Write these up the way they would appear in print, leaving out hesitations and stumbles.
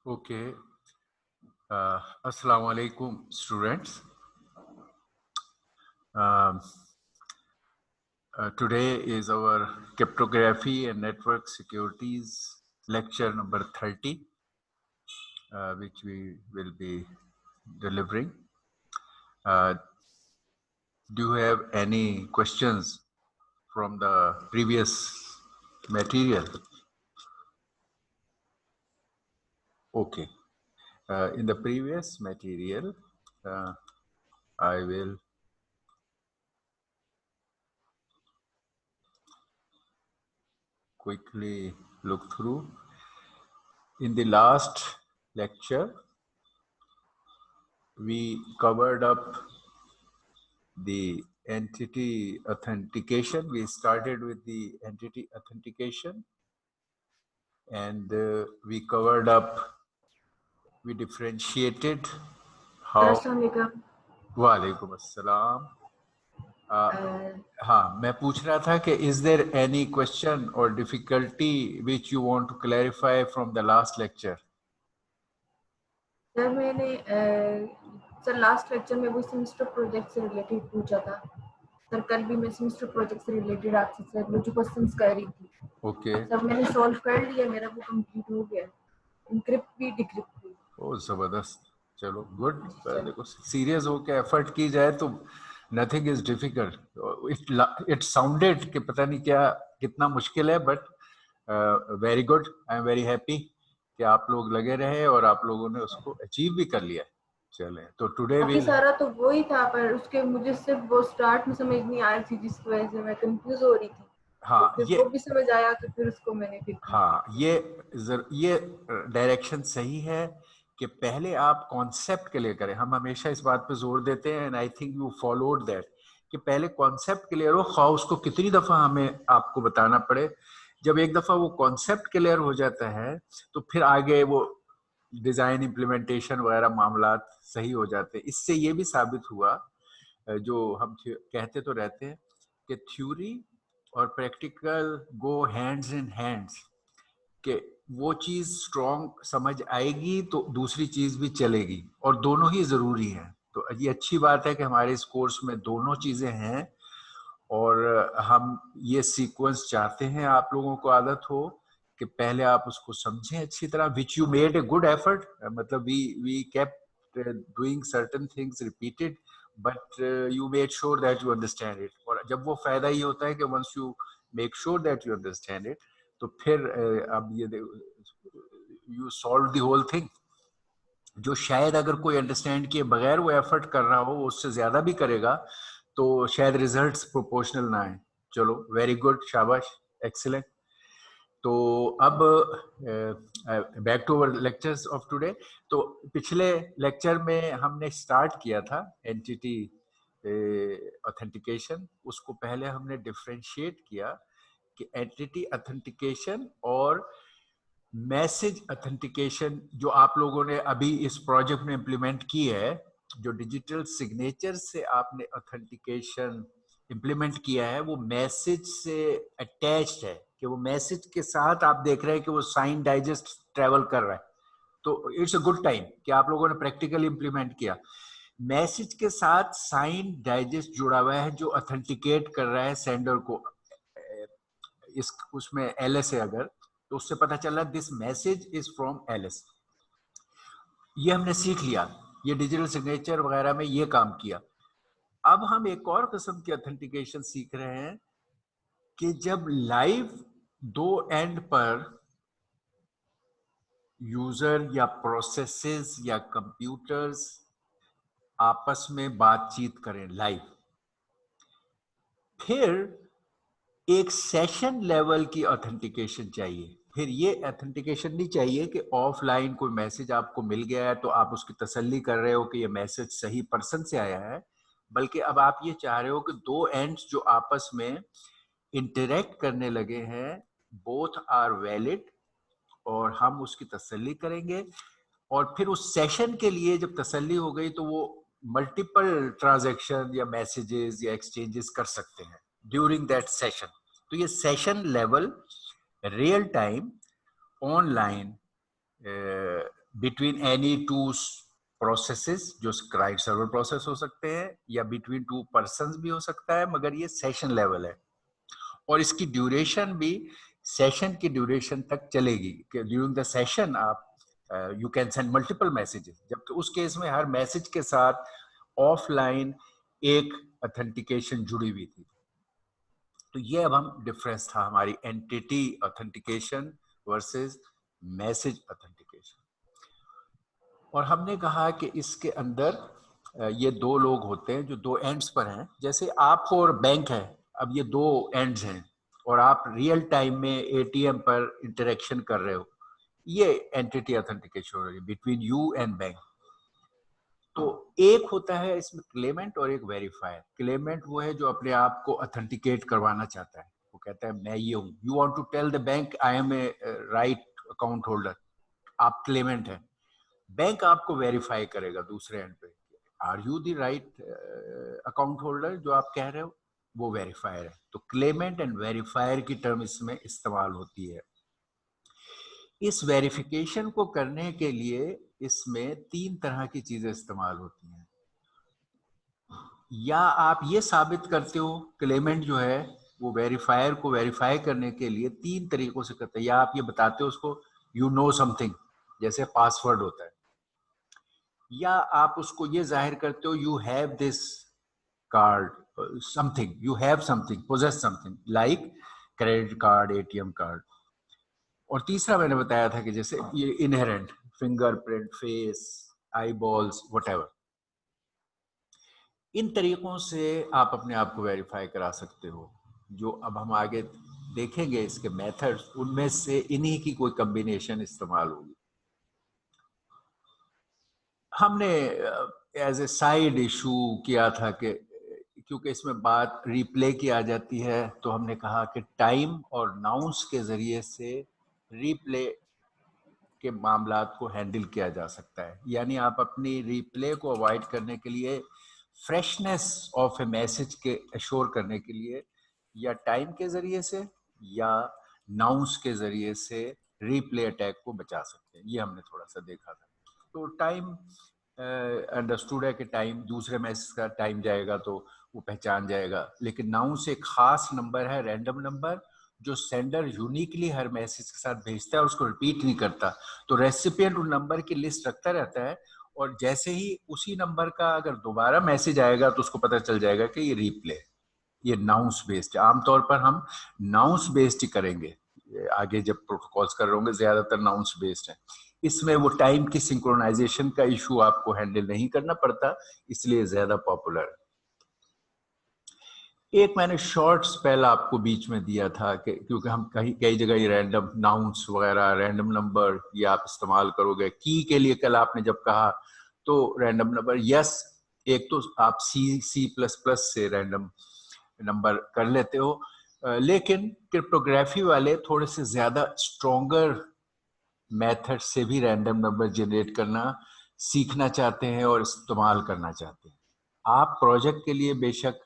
Okay. Assalamu alaikum, students. Um, Today is our cryptography and network securities lecture number 30, which we will be delivering. Do you have any questions from the previous material? Okay. In the previous material, I will quickly look through. In the last lecture, we covered up the entity authentication. We started with the entity authentication, and we covered up, we differentiated how. वालेकुम अस्सलाम. हाँ, मैं पूछ रहा था कि is there any question or difficulty which you want to clarify from the last lecture? Sir मैंने sir last lecture में वो सेमेस्टर प्रोजेक्ट से रिलेटेड पूछा था सर. कल भी मैं सेमेस्टर प्रोजेक्ट से रिलेटेड आपसे सर मुझे क्वेश्चंस कर रही थी. ओके. सर मैंने सॉल्व कर लिया, मेरा वो कंप्लीट हो गया, इनक्रिप्ट भी डिक्रिप्ट भी. ओ जबरदस्त. चलो गुड. देखो सीरियस होकर एफर्ट की जाए तो nothing is difficult. It sounded कि पता नहीं क्या कितना मुश्किल है, but very good. I am very happy कि आप लोग लगे रहे और आप लोगों ने उसको अचीव भी कर लिया. चले तो टुडे बाकी सारा तो वो ही था, पर उसके मुझे सिर्फ वो स्टार्ट में समझ नहीं आई थी जिसकी वजह से मैं कंफ्यूज हो रही थी. हाँ, तो फिर वो भी समझ आया तो फिर उसको मैंने फिर हाँ, ये डायरेक्शन सही है कि पहले आप कॉन्सेप्ट के लिए करें. हम हमेशा इस बात पे जोर देते हैं, and I think you followed that, कि पहले कॉन्सेप्ट क्लियर हो, खा उसको कितनी दफा हमें आपको बताना पड़े. जब एक दफा वो कॉन्सेप्ट क्लियर हो जाता है तो फिर आगे वो डिजाइन इम्प्लीमेंटेशन वगैरह मामला सही हो जाते हैं. इससे ये भी साबित हुआ, जो हम कहते तो रहते हैं कि थ्योरी और practical go hands in hands, कि वो चीज स्ट्रॉन्ग समझ आएगी तो दूसरी चीज भी चलेगी, और दोनों ही जरूरी है. तो ये अच्छी बात है कि हमारे इस कोर्स में दोनों चीजें हैं, और हम ये सीक्वेंस चाहते हैं आप लोगों को आदत हो कि पहले आप उसको समझें अच्छी तरह, which you made a good effort. मतलब we kept doing certain things repeated, but you made sure that you understand it. और जब वो फायदा ही होता है कि once you make sure that you understand it, तो फिर अब ये you solve the whole thing. जो शायद अगर कोई अंडरस्टैंड किए बगैर वो एफर्ट कर रहा हो, वो उससे ज्यादा भी करेगा तो शायद रिजल्ट्स प्रोपोर्शनल ना आए. चलो वेरी गुड, शाबाश, एक्सीलेंट. तो अब back to our lectures of today. तो पिछले लेक्चर में हमने स्टार्ट किया था एंटिटी ऑथेंटिकेशन. उसको पहले हमने डिफरेंशिएट किया कि एंटिटी ऑथेंटिकेशन और मैसेज ऑथेंटिकेशन जो आप लोगों ने अभी इस प्रोजेक्ट में इंप्लीमेंट की है, जो डिजिटल सिग्नेचर से आपने ऑथेंटिकेशन इंप्लीमेंट किया है, वो मैसेज से अटैच्ड है, कि वो मैसेज के साथ आप देख रहे हैं कि वो साइन डाइजेस्ट ट्रेवल कर रहा है. तो इट्स अ गुड टाइम कि आप लोगों ने प्रैक्टिकली इंप्लीमेंट किया. मैसेज के साथ साइन डाइजेस्ट जुड़ा हुआ है जो ऑथेंटिकेट कर रहा है सेंडर को. इस उसमें एलएस है अगर, तो उससे पता चल रहा है this message is from LS. ये हमने सीख लिया, ये डिजिटल सिग्नेचर वगैरह में ये काम किया. अब हम एक और किस्म की ऑथेंटिकेशन सीख रहे हैं कि जब लाइव दो एंड पर यूजर या प्रोसेसेस या कंप्यूटर्स आपस में बातचीत करें लाइव, फिर एक सेशन लेवल की ऑथेंटिकेशन चाहिए. फिर ये ऑथेंटिकेशन नहीं चाहिए कि ऑफलाइन कोई मैसेज आपको मिल गया है तो आप उसकी तसल्ली कर रहे हो कि ये मैसेज सही पर्सन से आया है, बल्कि अब आप ये चाह रहे हो कि दो एंड्स जो आपस में इंटरेक्ट करने लगे हैं, बोथ आर वैलिड, और हम उसकी तसल्ली करेंगे. और फिर उस सेशन के लिए जब तसल्ली हो गई तो वो मल्टीपल ट्रांजैक्शन या मैसेजेस या एक्सचेंजेस कर सकते हैं ड्यूरिंग दैट सेशन. तो ये session level real time online between any two processes, जो क्लाइंट सर्वर प्रोसेस हो सकते हैं या बिटवीन टू पर्सन्स भी हो सकता है, मगर ये सेशन लेवल है और इसकी ड्यूरेशन भी सेशन की ड्यूरेशन तक चलेगी कि ड्यूरिंग द सेशन आप you can send multiple messages, जबकि उस केस में हर मैसेज के साथ ऑफलाइन एक ऑथेंटिकेशन जुड़ी हुई थी। तो ये अब हम डिफरेंस था हमारी entity authentication versus message authentication. और हमने कहा कि इसके अंदर ये दो लोग होते हैं जो दो एंड्स पर हैं, जैसे आप और बैंक है, अब ये दो एंड्स हैं और आप रियल टाइम में एटीएम पर इंटरेक्शन कर रहे हो, ये एंटिटी ऑथेंटिकेशन हो रही है बिटवीन यू एंड बैंक। तो एक होता है इसमें क्लेमेंट और एक वेरीफायर। क्लेमेंट वो है जो अपने आप को ऑथेंटिकेट करवाना चाहता है, वो कहता है मैं ये हूँ, you want to tell the bank I am a right account holder, आप क्लेमेंट है। बैंक आपको वेरीफाई करेगा दूसरे एंड पे, are you the right account holder, जो आप कह रहे हो वो वेरीफायर है। तो क्लेमेंट एंड वेरीफायर की टर्म इसमें इस्तेमाल होती है। इस वेरिफिकेशन को करने के लिए इसमें तीन तरह की चीजें इस्तेमाल होती हैं। या आप ये साबित करते हो, क्लेमेंट जो है वो वेरीफायर को वेरीफाई करने के लिए तीन तरीकों से करते हैं। या आप ये बताते हो उसको यू नो समथिंग, जैसे पासवर्ड होता है, या आप उसको ये जाहिर करते हो you have this card, something, you have something, possess something like credit card, ATM card. और तीसरा मैंने बताया था कि जैसे ये inherent, fingerprint, face, eyeballs, whatever. इन तरीकों से आप अपने आप को वेरीफाई करा सकते हो, जो अब हम आगे देखेंगे इसके मेथड्स, उनमें से इन्हीं की कोई कॉम्बिनेशन इस्तेमाल होगी। हमने एज ए साइड इशू किया था कि क्योंकि इसमें बात रिप्ले की आ जाती है, तो हमने कहा कि टाइम और नाउंस के जरिए से रिप्ले के मामलात को हैंडल किया जा सकता है। यानी आप अपनी रिप्ले को अवॉइड करने के लिए, फ्रेशनेस ऑफ ए मैसेज के एश्योर करने के लिए, या टाइम के जरिए से या नाउंस के जरिए से रिप्ले अटैक को बचा सकते हैं। ये हमने थोड़ा सा देखा था। तो टाइम अंडरस्टूड है कि टाइम, दूसरे मैसेज का टाइम जाएगा तो वो पहचान जाएगा, लेकिन नाउंस एक खास नंबर है, रैंडम नंबर, जो सेंडर यूनिकली हर मैसेज के साथ भेजता है और उसको रिपीट नहीं करता। तो रेसिपिएंट उन नंबर की लिस्ट रखता रहता है और जैसे ही उसी नंबर का अगर दोबारा मैसेज आएगा तो उसको पता चल जाएगा कि ये रिप्ले, ये नाउंस बेस्ड है। आमतौर पर हम नाउंस बेस्ड ही करेंगे, आगे जब प्रोटोकॉल्स कर रहे होंगे ज्यादातर नाउंस बेस्ड है। इसमें वो टाइम की सिंक्रोनाइजेशन का इशू आपको हैंडल नहीं करना पड़ता, इसलिए ज्यादा पॉपुलर है। एक मैंने शॉर्ट स्पेल आपको बीच में दिया था कि क्योंकि हम कई जगह ये रैंडम नाउंस वगैरह, रैंडम नंबर ये आप इस्तेमाल करोगे। की के लिए कल आपने जब कहा तो रैंडम नंबर, यस, एक तो आप C++ से रैंडम नंबर कर लेते हो, लेकिन क्रिप्टोग्राफी वाले थोड़े से ज्यादा स्ट्रॉन्गर मेथड से भी रैंडम नंबर जनरेट करना सीखना चाहते हैं और इस्तेमाल करना चाहते हैं। आप प्रोजेक्ट के लिए बेशक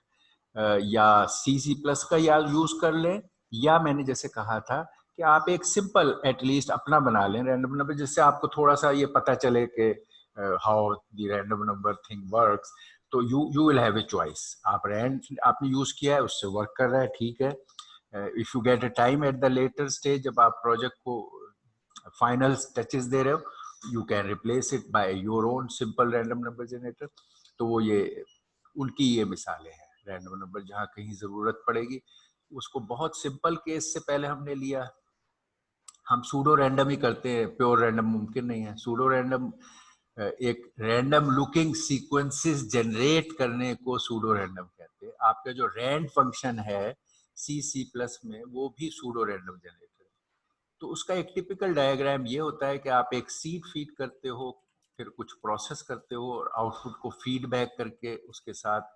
या C++ का या यूज कर लें, या मैंने जैसे कहा था कि आप एक सिंपल एटलीस्ट अपना बना लें रैंडम नंबर, जिससे आपको थोड़ा सा ये पता चले कि how the random number thing works. तो you will have a choice. आपने यूज किया है, उससे वर्क कर रहा है, ठीक है। If you get a time at the later stage, जब आप प्रोजेक्ट को फाइनल टचेस दे रहे हो, you can replace it by your own simple random number generator. तो वो ये उनकी ये मिसालें हैं, रैंडम नंबर जहाँ कहीं जरूरत पड़ेगी उसको बहुत सिंपल केस से पहले हमने लिया। हम सूडो रैंडम ही करते हैं, प्योर रैंडम मुमकिन नहीं है। सूडो रैंडम एक रैंडम लुकिंग सीक्वेंसेस जनरेट करने को सूडो रैंडम कहते हैं। आपका जो रैंड फंक्शन है C++ में, वो भी सूडो रैंडम जनरेटर है। तो उसका एक टिपिकल डायग्राम ये होता है कि आप एक सीड फीड करते हो, फिर कुछ प्रोसेस करते हो और आउटपुट को फीडबैक करके उसके साथ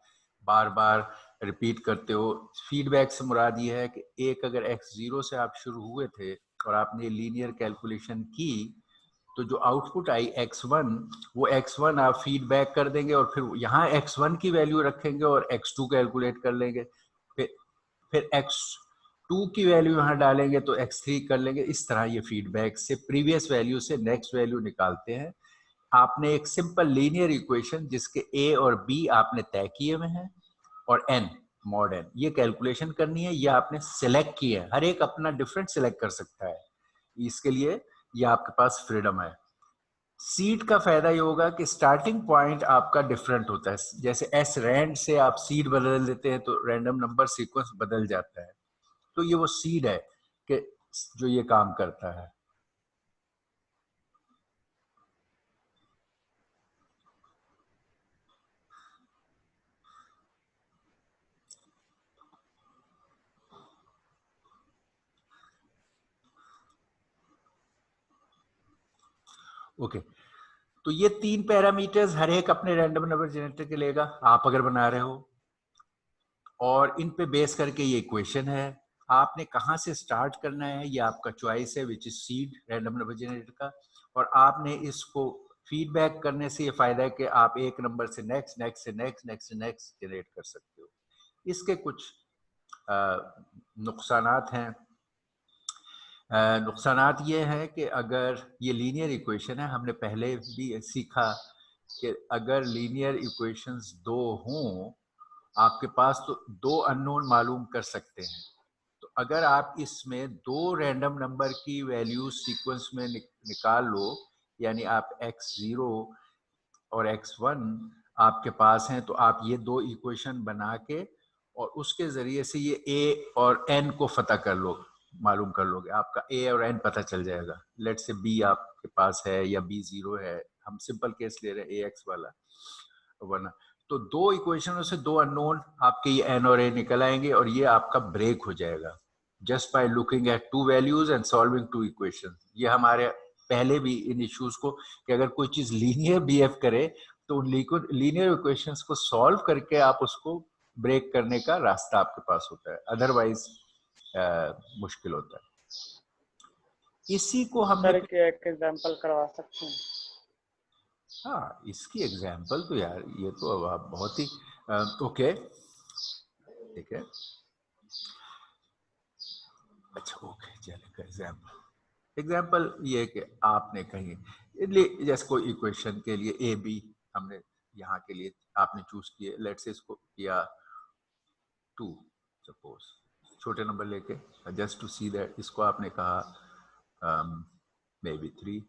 बार बार रिपीट करते हो। फीडबैक से मुराद ये है कि एक अगर x0 से आप शुरू हुए थे और आपने लीनियर कैलकुलेशन की, तो जो आउटपुट आई x1, वो x1 आप फीडबैक कर देंगे और फिर यहाँ x1 की वैल्यू रखेंगे और x2 कैलकुलेट कर लेंगे। फिर x 2 की वैल्यू यहाँ डालेंगे तो x3 कर लेंगे। इस तरह ये फीडबैक से प्रीवियस वैल्यू से नेक्स्ट वैल्यू निकालते हैं। आपने एक सिंपल लीनियर इक्वेशन जिसके a और b आपने तय किए हुए हैं और n मॉड n, ये कैलकुलेशन करनी है। ये आपने सिलेक्ट किया है, हर एक अपना डिफरेंट सिलेक्ट कर सकता है, इसके लिए ये आपके पास फ्रीडम है। सीड का फायदा ये होगा कि स्टार्टिंग पॉइंट आपका डिफरेंट होता है। जैसे एस रैंड से आप सीड बदल देते हैं तो रैंडम नंबर सीक्वेंस बदल जाता है। तो ये वो सीड है कि जो ये काम करता है। ओके, तो ये 3 पैरामीटर्स हर एक अपने रैंडम नंबर जनरेटर के लेगा, आप अगर बना रहे हो, और इन पे बेस करके ये इक्वेशन है। आपने कहाँ से स्टार्ट करना है ये आपका चॉइस है, which is seed random number generator का। और आपने इसको फीडबैक करने से ये फायदा है कि आप एक नंबर से नेक्स्ट, नेक्स्ट से नेक्स्ट, नेक्स्ट से नेक्स्ट जनरेट कर सकते हो। इसके कुछ नुकसानात हैं। नुकसानात ये है कि अगर ये लीनियर इक्वेशन है, हमने पहले भी सीखा कि अगर लीनियर इक्वेशंस दो हों आपके पास तो दो अननोन मालूम कर सकते हैं। तो अगर आप इसमें दो रैंडम नंबर की वैल्यू सीक्वेंस में निकाल लो, यानी आप x0 और x1 आपके पास हैं, तो आप ये दो इक्वेशन बना के और उसके जरिए से ये a और n को फतह कर लो, मालूम कर लोगे, आपका a और n पता चल जाएगा। लेट से b आपके पास है या b0 है, हम सिंपल केस ले रहे हैं ax वाला, वरना तो दो इक्वेशनों से दो अननोन आपके ये n और a निकल आएंगे और ये आपका ब्रेक हो जाएगा just by looking at two values and solving two equation. ये हमारे पहले भी इन इश्यूज को कि अगर कोई चीज लीनियर बिहेव करे तो लीनियर इक्वेशंस को सॉल्व करके आप उसको ब्रेक करने का रास्ता आपके पास होता है, अदरवाइज मुश्किल होता है। इसी को हमने सर के एक एग्जांपल करवा सकते हैं? हाँ, इसकी एग्जाम्पल तो यार ये तो अब आप बहुत ही ओके, ठीक है, अच्छा ओके चलेगा। एग्जाम्पल ये कि आपने कहीं जैसे कोई इक्वेशन के लिए ए बी हमने यहाँ के लिए आपने चूज किए, लेट्स से इसको किया 2 सपोज, छोटे नंबर लेके, जस्ट टू सी दैट इसको आपने कहा मे बी 3,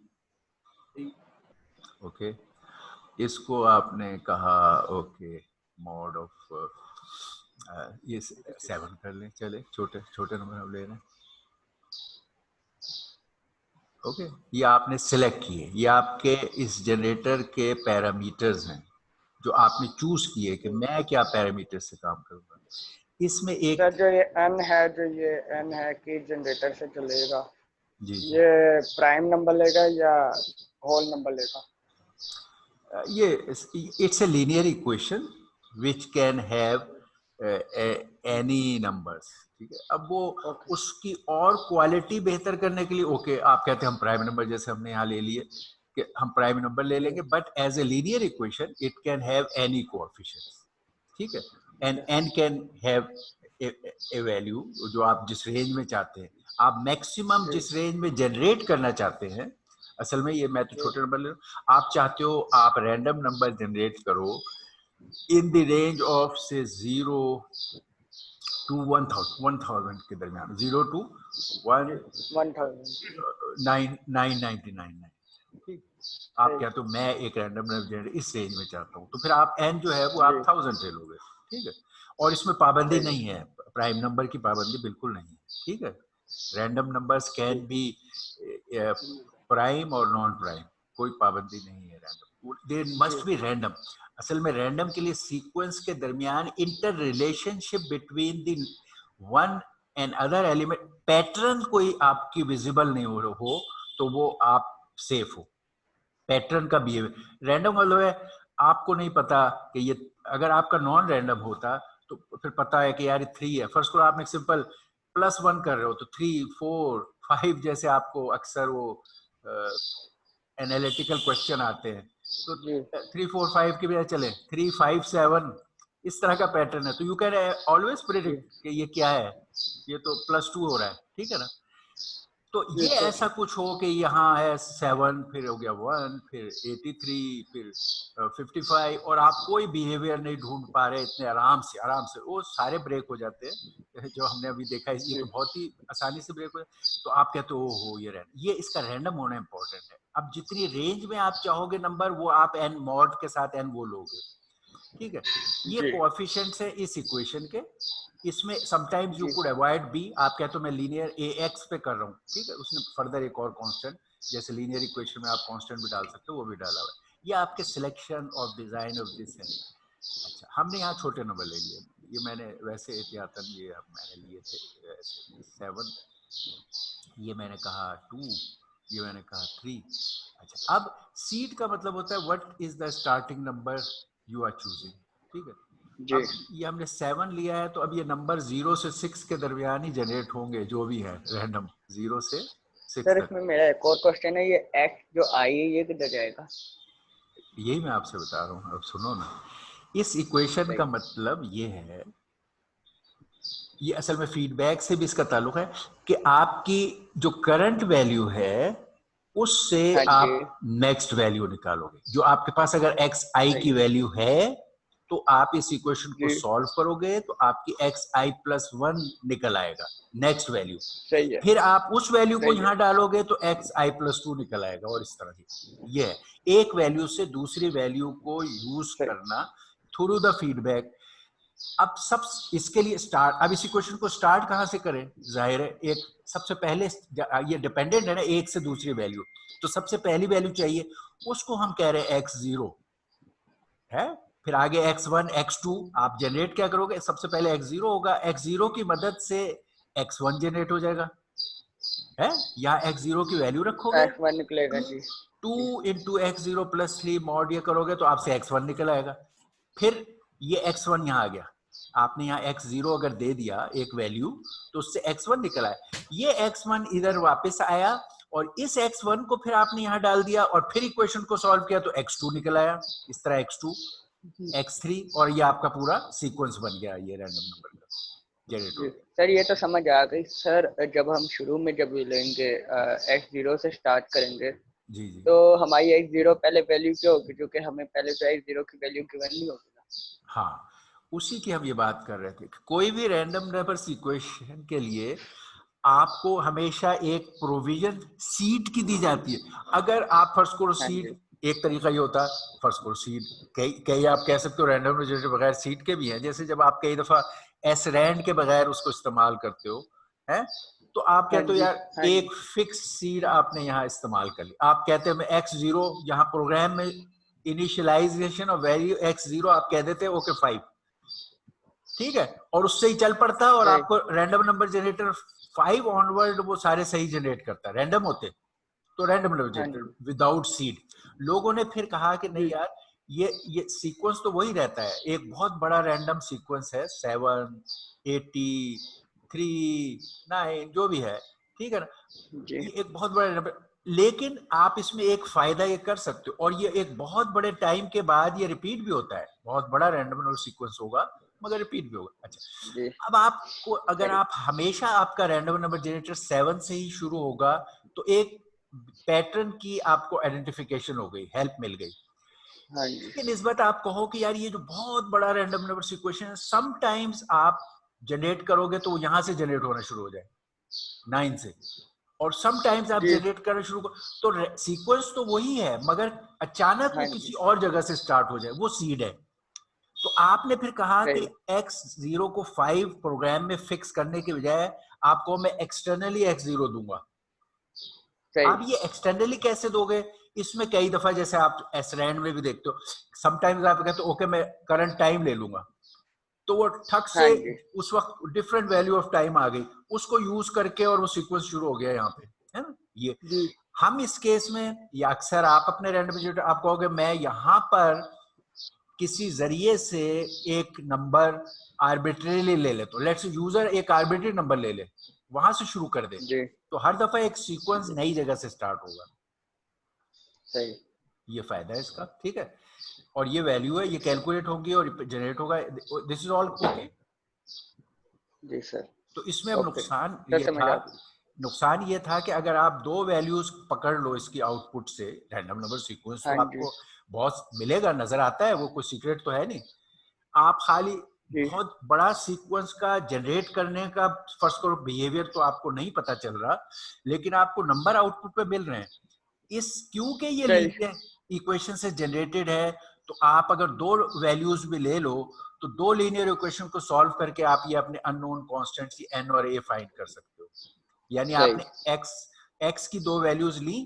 ओके, इसको आपने कहा ओके मॉड ऑफ ये 7 कर लें, चले छोटे छोटे नंबर हम ले रहे हैं, ओके। ये आपने सिलेक्ट किए, ये आपके इस जनरेटर के पैरामीटर्स हैं जो आपने चूज किए कि मैं क्या पैरामीटर से काम करूंगा। इसमें एक सर जो ये n है, जो ये n है कि जनरेटर से चलेगा, जी ये प्राइम नंबर लेगा या होल नंबर लेगा? ये it's a linear equation which can have any numbers, ठीक है। अब वो ओके उसकी और क्वालिटी बेहतर करने के लिए ओके आप कहते हैं हम प्राइम नंबर, जैसे हमने यहाँ ले लिए कि हम प्राइम नंबर ले लेंगे, but as a linear equation it can have any coefficients, ठीक है, and N can have a value जो आप जिस रेंज में चाहते हैं, आप मैक्सिमम जिस रेंज में जनरेट करना चाहते हैं। असल में ये मैं तो छोटे नंबर ले रहा हूँ, आप चाहते हो आप रैंडम नंबर जनरेट करो इन द रेंज ऑफ से 0 to 1000 के दरमियान, 0 to 1,999, ठीक। आप क्या तो मैं एक रैंडम नंबर जनरेट इस रेंज में चाहता हूँ, तो फिर आप n जो है वो आप 1000 ले लोगे, ठीक है। और इसमें पाबंदी नहीं है, प्राइम नंबर की पाबंदी बिल्कुल नहीं है, ठीक है। Random numbers can be prime और नॉन प्राइम, कोई पाबंदी नहीं है random, they must be random. असल में रैंडम के लिए सीक्वेंस के दरमियान inter relationship between the one and other element pattern कोई आपकी विजिबल नहीं हो तो वो आप सेफ हो। पैटर्न का बिहेवियर रैंडम मतलब है आपको नहीं पता कि ये, अगर आपका नॉन रैंडम होता तो फिर पता है कि यार 3 है, फर्स्ट को आपने सिंपल +1 कर रहे हो तो 3 4 5 जैसे आपको अक्सर वो एनालिटिकल क्वेश्चन आते हैं, तो 3 4 5 की बजाय चले 3 5 7, इस तरह का पैटर्न है, तो यू कैन ऑलवेज प्रेडिक्ट कि ये क्या है, ये तो +2 हो रहा है, ठीक है ना। तो जी ये सर। ऐसा कुछ हो कि यहाँ है 7, फिर हो गया 1, फिर 83, फिर 55, और आप कोई बिहेवियर नहीं ढूंढ पा रहे इतने आराम से वो सारे ब्रेक हो जाते हैं जो हमने अभी देखा है, ये तो बहुत ही आसानी से ब्रेक हो जाए। तो आप कहते हो हो ये इसका रैंडम होना इंपॉर्टेंट है। अब जितनी रेंज में आप चाहोगे नंबर, वो आप n मॉड के साथ n वो लोगे, ठीक है। ये जी कोएफिशिएंट्स है इस इक्वेशन के। इसमें sometimes you G could avoid B, आप कहते हो मैं लीनियर ax पे कर रहा हूँ, ठीक है, उसने फर्दर एक और कांस्टेंट, जैसे लीनियर इक्वेशन में आप कांस्टेंट भी डाल सकते हो, वो भी डाला हुआ है। ये आपके selection of design of this है। अच्छा, हमने यहाँ छोटे नंबर ले लिए, ये मैंने वैसे एहतियातन ये मैंने लिए थे 7, ये मैंने कहा 2, ये मैंने कहा 3। अच्छा, अब सीड का मतलब होता है what is the starting number you are choosing, ठीक है। जी अब ये हमने 7 लिया है, तो अब ये नंबर 0 से 6 के दरमियान ही जनरेट होंगे, जो भी है रैंडम 0 से 6 सर, तक। इसमें मेरा एक और क्वेश्चन है, ये एक्स जो आई है ये किधर जाएगा? यही मैं आपसे बता रहा हूँ, अब सुनो ना। इस इक्वेशन सही। का मतलब ये है, ये असल में फीडबैक से भी इसका ताल्लुक है कि आपकी जो करंट वैल्यू है उससे हाँ जी आप नेक्स्ट वैल्यू निकालोगे। जो आपके पास अगर एक्स आई की सही। वैल्यू है, तो आप इस इक्वेशन को जी सॉल्व करोगे तो आपकी x i+1 निकल आएगा, नेक्स्ट वैल्यू। सही है। फिर आप उस वैल्यू को सही है। यहां डालोगे तो xi+2 निकल आएगा, और इस तरह की। ये है एक वैल्यू से दूसरी वैल्यू को यूज सही। करना थ्रू द फीडबैक। अब सब इसके लिए स्टार्ट, अब इसी क्वेश्चन को स्टार्ट कहां से करें? जाहिर है एक सबसे पहले, ये डिपेंडेंट है ना एक से दूसरी वैल्यू, तो सबसे पहली वैल्यू चाहिए, उसको हम कह रहे हैं x0 है। फिर आगे x1 x2 आप जनरेट क्या करोगे? सबसे पहले x0 होगा, x0 की मदद से x1 जनरेट हो जाएगा है, या x0 की वैल्यू रखोगे, एक्स वन निकलेगा जी। 2 जी इंटू x0+3 मॉड ये करोगे तो आपसे x1 निकल आएगा। फिर ये x1 यहाँ आ गया, आपने यहाँ x0 अगर दे दिया एक वैल्यू, तो उससे x1 निकल आया। ये x1 इधर वापस आया, और इस x1 को फिर आपने यहाँ डाल दिया, और फिर इक्वेशन को सॉल्व किया तो x2 निकल आया, इस तरह x2 x3, और ये आपका पूरा सीक्वेंस बन गया, ये रैंडम नंबर का जनरेट हो जी गया। सर, ये तो समझ आ गई सर। जब हम शुरू में जब लेंगे एक्स जीरो से स्टार्ट करेंगे, जी जी तो हमारी एक्स जीरो पहले वैल्यू क्या होगी? क्योंकि हमें पहले तो एक्स जीरो की वैल्यू गिवन नहीं होगी ना। हाँ, उसी की हम ये बात कर रहे थे। कोई भी रैंडम नंबर इक्वेशन के लिए आपको हमेशा एक प्रोविजन सीड की दी जाती है। अगर आप फर्स्ट करो हाँ सीड, जी। एक तरीका ये होता है फर्स्ट करो सीड, कई आप कह सकते हो रैंडम जनरेटर बगैर सीड के भी हैं, जैसे जब आप कई दफा एस रैंड के बगैर उसको इस्तेमाल करते हो है, तो आप हाँ कहते हो जी। यार हाँ जी। एक फिक्स सीड आपने यहाँ इस्तेमाल कर ली, आप कहते हैं मैं x0 यहाँ प्रोग्राम में इनिशियलाइजेशन और वैल्यू x0 आप कह देते हैं ओके 5, ठीक है, और उससे ही चल पड़ता है, और सही। आपको रैंडम नंबर जनरेटर 5 ऑनवर्ड वो सारे सही जनरेट करता है, रैंडम होते तो रैंडम नंबर हाँ जनरेटर जी। Without seed. लोगों ने फिर कहा कि नहीं जी यार, ये सीक्वेंस तो वही रहता है, एक बहुत बड़ा रैंडम सीक्वेंस है 7, 80, 3, 9 जो भी है, ठीक है ना, जी ये एक बहुत बड़ा नंबर। लेकिन आप इसमें एक फायदा ये कर सकते हो, और ये एक बहुत बड़े टाइम के बाद ये रिपीट भी होता है, बहुत बड़ा रैंडम नंबर सीक्वेंस होगा मगर रिपीट भी होगा। अच्छा, जी अब आपको अगर सही। आप हमेशा आपका रैंडम नंबर जनरेटर 7 से ही शुरू होगा, तो एक पैटर्न की आपको आइडेंटिफिकेशन हो गई, हेल्प मिल गई। हाँ जी। इसके निस्बत आप कहो कि यार ये जो बहुत बड़ा रैंडम नंबर सिक्वेशन है, समटाइम्स आप जनरेट करोगे तो यहाँ से जनरेट होना शुरू हो जाए 9 से, और समटाइम्स आप जी जनरेट करना शुरू करो तो सीक्वेंस तो वही है, मगर अचानक वो हाँ किसी जी। और जगह से स्टार्ट हो जाए, वो सीड है। तो आपने फिर कहा कि सही। x0 को 5 प्रोग्राम में फिक्स करने के बजाय आपको मैं एक्सटर्नली x0 दूंगा। सही। आप ये एक्सटर्नली कैसे दोगे? इसमें कई दफा जैसे आप एसरैंड में भी देखते हो, समटाइम्स आप कहते हो ओके मैं करंट टाइम ले लूंगा, तो वो ठक हाँ से जी। उस वक्त डिफरेंट वैल्यू ऑफ टाइम आ गई, उसको यूज करके और वो सीक्वेंस शुरू हो गया यहाँ पे, है ना। ये जी हम इस केस में, या अक्सर आप अपने रैंडम जनरेटर आप कहोगे मैं यहाँ पर किसी जरिए से एक नंबर आर्बिट्रेरली ले ले, तो लेट्स यूजर एक आर्बिट्रेरी नंबर ले ले, वहां से शुरू कर दे, जी तो हर दफा एक सीक्वेंस जी नई जगह से स्टार्ट होगा। सही। ये फायदा है इसका, ठीक है। और ये वैल्यू है, ये कैलकुलेट होगी और जनरेट होगा, दिस इज ऑल ओके। जी सर। तो इसमें अब ओके सर, समझ आ गई। नुकसान ये था कि अगर आप दो वैल्यूज पकड़ लो इसकी आउटपुट से, रैंडम नंबर सीक्वेंस हाँ तो जी। आपको बहुत मिलेगा, नजर आता है, वो कोई सीक्रेट तो है नहीं। आप खाली जी बहुत बड़ा सीक्वेंस का जनरेट करने का फर्स्ट करो बिहेवियर तो आपको नहीं पता चल रहा, लेकिन आपको नंबर आउटपुट पे मिल रहे हैं। इस क्योंकि ये सही। लीनियर इक्वेशन से जनरेटेड है, तो आप अगर दो वैल्यूज भी ले लो तो दो लीनियर इक्वेशन को सॉल्व करके आप ये अपने अननोन कांस्टेंट्स की एन और ए फाइंड कर सकते हो। यानी सही। आपने एक्स की दो वैल्यूज ली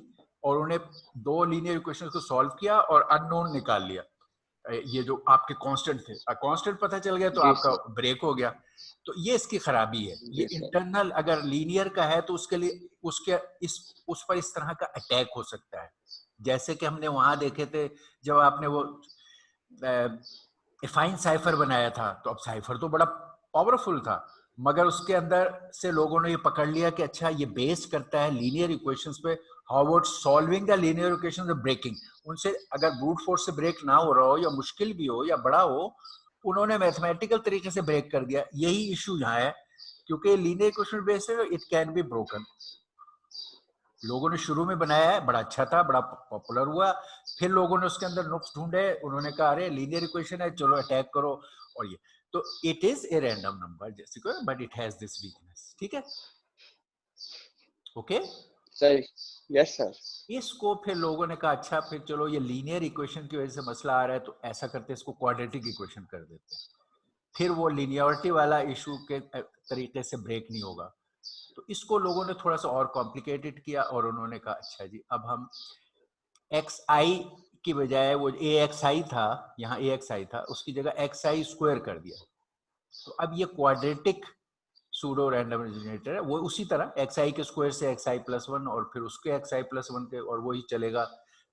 और उन्हें दो लीनियर इक्वेशन को सॉल्व किया और अननोन निकाल लिया, ये जो आपके कांस्टेंट थे, कांस्टेंट पता चल गया तो जी आपका सर। ब्रेक हो गया। तो ये इसकी खराबी है। ये जी सर। इंटरनल अगर लीनियर का है तो उसके लिए उसके उस पर इस तरह का अटैक हो सकता है, जैसे कि हमने वहां देखे थे जब आपने वो फाइन साइफर बनाया था। तो अब साइफर तो बड़ा पावरफुल था, मगर उसके अंदर से लोगों ने ये पकड़ लिया कि अच्छा ये बेस करता है लीनियर इक्वेशंस पे, how about solving the linear equations of breaking. उनसे अगर ब्रूट फोर्स से ब्रेक ना हो रहा हो या मुश्किल भी हो या बड़ा हो, उन्होंने मैथमेटिकल तरीके से ब्रेक कर दिया। यही इशू यहाँ है, क्योंकि लीनियर इक्वेशन बेस है, इट कैन बी ब्रोकन। लोगों ने शुरू में बनाया है, बड़ा अच्छा था, बड़ा पॉपुलर हुआ, फिर लोगों ने उसके अंदर नुक्स ढूंढे, उन्होंने कहा अरे लीनियर इक्वेशन है, चलो अटैक करो। और ये तो it is a random number जैसे को, but it has this weakness. ठीक है, ओके। सही। Yes sir. इसको फिर लोगों ने कहा अच्छा फिर चलो ये लीनियर इक्वेशन की वजह से मसला आ रहा है, तो ऐसा करते इसको क्वाड्रेटिक इक्वेशन कर देते हैं, फिर वो लीनियरिटी वाला इशू के तरीके से ब्रेक नहीं होगा। तो इसको लोगों ने थोड़ा सा और कॉम्प्लिकेटेड किया और उन्होंने कहा अच्छा जी अब हम एक्स आई की बजाय, वो ए एक्स आई था, यहाँ ए एक्स आई था, उसकी जगह एक्स आई स्क्वायर कर दिया। तो अब ये क्वाड्रेटिक सूडो रैंडम जनरेटर है, वो उसी तरह एक्स आई के स्क्वायर से एक्स आई प्लस वन और फिर उसके एक्स आई प्लस वन के, और वही चलेगा।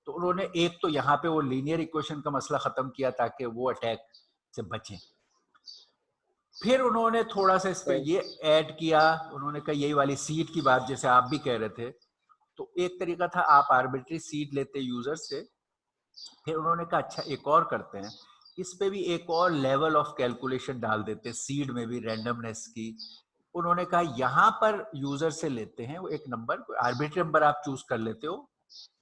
तो उन्होंने एक तो यहाँ पे वो लीनियर इक्वेशन का मसला खत्म किया ताकि वो अटैक से बचें। फिर उन्होंने थोड़ा सा इस पे ये ऐड किया, उन्होंने कहा यही वाली सीड की बात जैसे आप भी कह रहे थे, तो एक तरीका था आप आर्बिट्री सीड लेते यूजर से। फिर उन्होंने कहा अच्छा एक और करते हैं, इस पे भी एक और लेवल ऑफ कैलकुलेशन डाल देते हैं सीड में भी रैंडमनेस की। उन्होंने कहा यहाँ पर यूजर से लेते हैं वो एक नंबर, आर्बिट्री नंबर आप चूज कर लेते हो,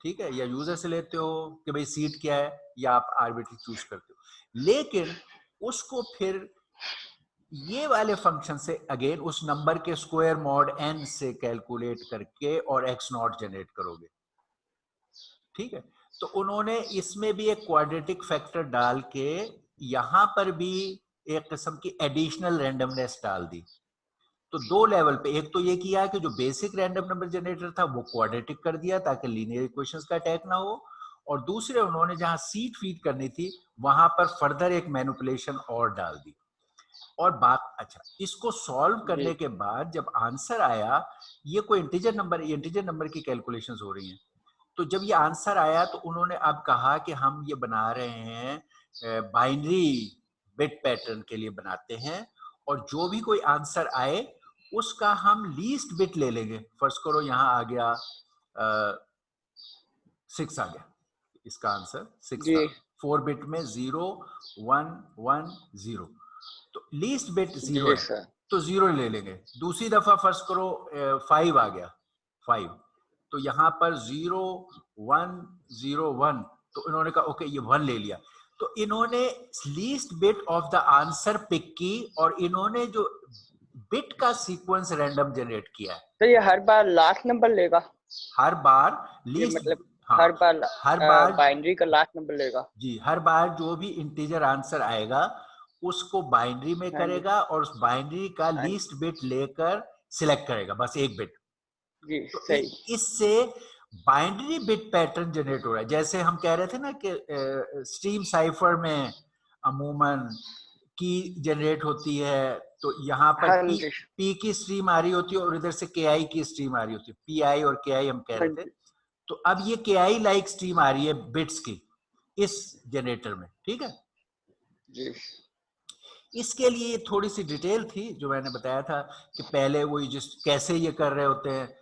ठीक है, या यूजर से लेते हो कि भाई सीड क्या है, या आप आर्बिट्री चूज करते हो, लेकिन उसको फिर ये वाले फंक्शन से अगेन उस नंबर के स्क्वायर मॉड n से कैलकुलेट करके और x नॉट जनरेट करोगे। ठीक है, तो उन्होंने इसमें भी एक क्वाड्रेटिक फैक्टर डाल के यहां पर भी एक किस्म की एडिशनल रैंडमनेस डाल दी। तो दो लेवल पे, एक तो ये किया कि जो बेसिक रैंडम नंबर जनरेटर था वो क्वाड्रेटिक कर दिया ताकि लीनियर इक्वेशंस का अटैक ना हो, और दूसरे उन्होंने जहां सीड फीड करनी थी वहां पर फर्दर एक मैनिपुलेशन और डाल दी। और बात अच्छा, इसको सॉल्व करने के बाद जब आंसर आया, ये कोई इंटीजर नंबर की कैलकुलेशंस हो रही हैं, तो जब ये आंसर आया तो उन्होंने अब कहा कि हम ये बना रहे हैं बाइनरी बिट पैटर्न के लिए बनाते हैं, और जो भी कोई आंसर आए उसका हम लीस्ट बिट ले लेंगे। फर्ज करो यहाँ आ गया 6 आ गया, इसका आंसर 6 था, 4 बिट में 0 1 1 0, तो लीस्ट बिट 0 है तो 0 ले लेंगे। दूसरी दफा फर्स्ट करो 5 आ गया 5, तो यहाँ पर 0 1 0 1, तो इन्होंने कहा ओके ये 1 ले लिया। तो इन्होंने least bit of the answer pick की और इन्होंने जो बिट का सीक्वेंस रैंडम जनरेट किया है। तो ये हर बार लास्ट नंबर लेगा? हर बार लीस्ट, मतलब हाँ, हर बार बाइनरी का लास्ट नंबर लेगा? जी, हर बार जो भी इंटीजर आंसर आएगा उसको बाइनरी में करेगा और उस बाइनरी का लीस्ट बिट लेकर सिलेक्ट करेगा, बस एक बिट। जी तो सही। इससे बाइनरी बिट पैटर्न जनरेट हो रहा है। जैसे हम कह रहे थे ना कि स्ट्रीम साइफर में अमूमन की जनरेट होती है, तो यहाँ पर पी की स्ट्रीम आ रही होती है और इधर से के आई की स्ट्रीम आ रही होती है, पी आई और के आई हम कह रहे थे। तो अब ये के आई लाइक स्ट्रीम आ रही है बिट्स की इस जनरेटर में, ठीक है जी। इसके लिए थोड़ी सी डिटेल थी जो मैंने बताया था कि पहले वो जिस कैसे ये कर रहे होते हैं,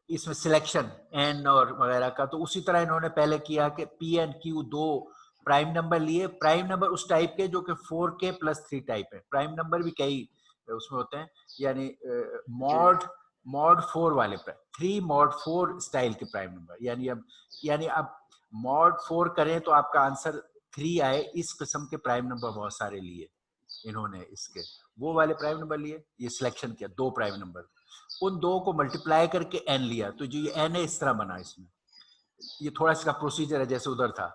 इसमें सिलेक्शन एन और वगैरह का, तो उसी तरह इन्होंने पहले किया कि पी एंड क्यू दो प्राइम नंबर लिए, प्राइम नंबर उस टाइप के जो कि 4k + 3 टाइप है। प्राइम नंबर भी कई उसमें होते हैं, यानी मॉड 4 वाले प्राइम, 3 मॉड 4 स्टाइल के प्राइम नंबर, यानी अब मॉड 4 करें तो आपका आंसर 3 आए, इस किस्म के प्राइम नंबर बहुत सारे लिए इन्होंने। इसके वो वाले प्राइम नंबर लिए, ये सिलेक्शन किया 2 प्राइम नंबर, उन 2 को मल्टीप्लाई करके n लिया, तो जो ये n है इस तरह बना। इसमें ये थोड़ा सा प्रोसीजर है जैसे उधर था।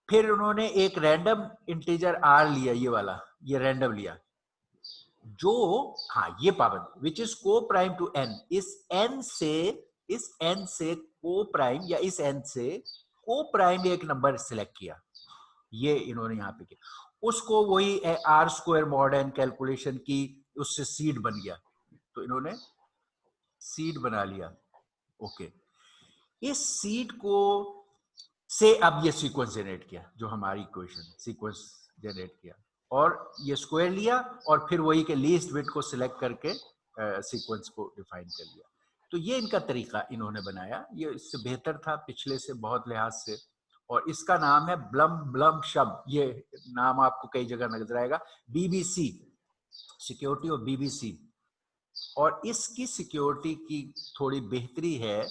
फिर उन्होंने एक रैंडम इंटीजर r लिया, ये वाला, ये रैंडम लिया जो, हाँ ये पाबंद, विच इज को प्राइम टू n, इस n से को प्राइम, या इस n से को प्राइम एक नंबर सिलेक्ट किया, ये इन्होंने यहाँ पे किया। उसको वही r² मॉड n कैलकुलेशन की, उससे सीड बन गया, तो इन्होंने सीड बना लिया। ओके, इस सीड को से अब ये सीक्वेंस जनरेट किया, जो हमारी इक्वेशन सीक्वेंस जनरेट किया, और ये स्क्वायर लिया, और फिर वही के लीस्ट बिट को सिलेक्ट करके सीक्वेंस को डिफाइन कर लिया। तो ये इनका तरीका इन्होंने बनाया, ये इससे बेहतर था पिछले से बहुत लिहाज से, और इसका नाम है ब्लम शब। ये नाम आपको कई जगह नजर आएगा, BBC, सिक्योरिटी ऑफ BBC। और इसकी सिक्योरिटी की थोड़ी बेहतरी है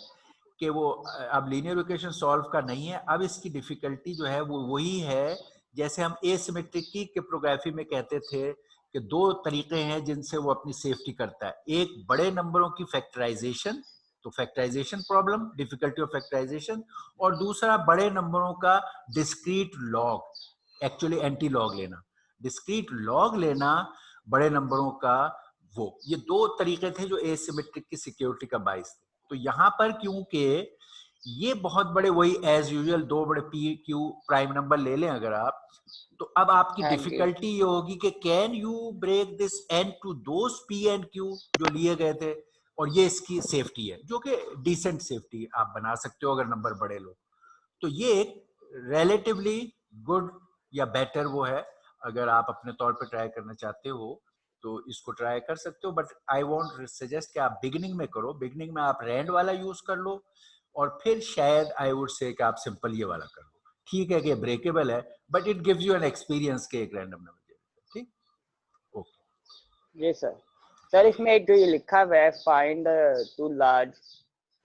कि वो अब लीनियर इक्वेशन सॉल्व का नहीं है, अब इसकी डिफिकल्टी जो है वो वही है जैसे हम एसिमेट्रिक की क्रिप्टोग्राफी में कहते थे कि 2 तरीके हैं जिनसे वो अपनी सेफ्टी करता है। एक बड़े नंबरों की फैक्टराइजेशन, तो factorisation problem, difficulty of factorisation, और दूसरा बड़े नंबरों का discrete log, actually anti log लेना, डिस्क्रीट लॉग लेना बड़े नंबरों का। वो ये 2 तरीके थे जो एसिमेट्रिक की सिक्योरिटी का बाइस थे। तो यहाँ पर क्योंकि ये बहुत बड़े, वही एज यूजुअल 2 बड़े पी क्यू प्राइम नंबर ले लें अगर आप, तो अब आपकी डिफिकल्टी ये होगी कि can you break this N to those P and Q जो लिए गए थे, और ये इसकी सेफ्टी है जो कि डिसेंट सेफ्टी आप बना सकते हो अगर नंबर बड़े लो। तो ये एक रिलेटिवली गुड या बेटर वो है, अगर आप अपने तौर पे ट्राई करना चाहते हो तो इसको ट्राई कर सकते हो। बट आई वॉन्ट सजेस्ट कि आप बिगिनिंग में करो, बिगिनिंग में आप रैंड वाला यूज कर लो, और फिर शायद आई वुड से कि आप सिंपल ये वाला कर लो। ठीक है कि ब्रेकेबल है, but it gives you an experience के एक रैंडम नंबर। ठीक, ओके। जी सर, इसमें एक जो ये लिखा हुआ है फाइंड 2 लार्ज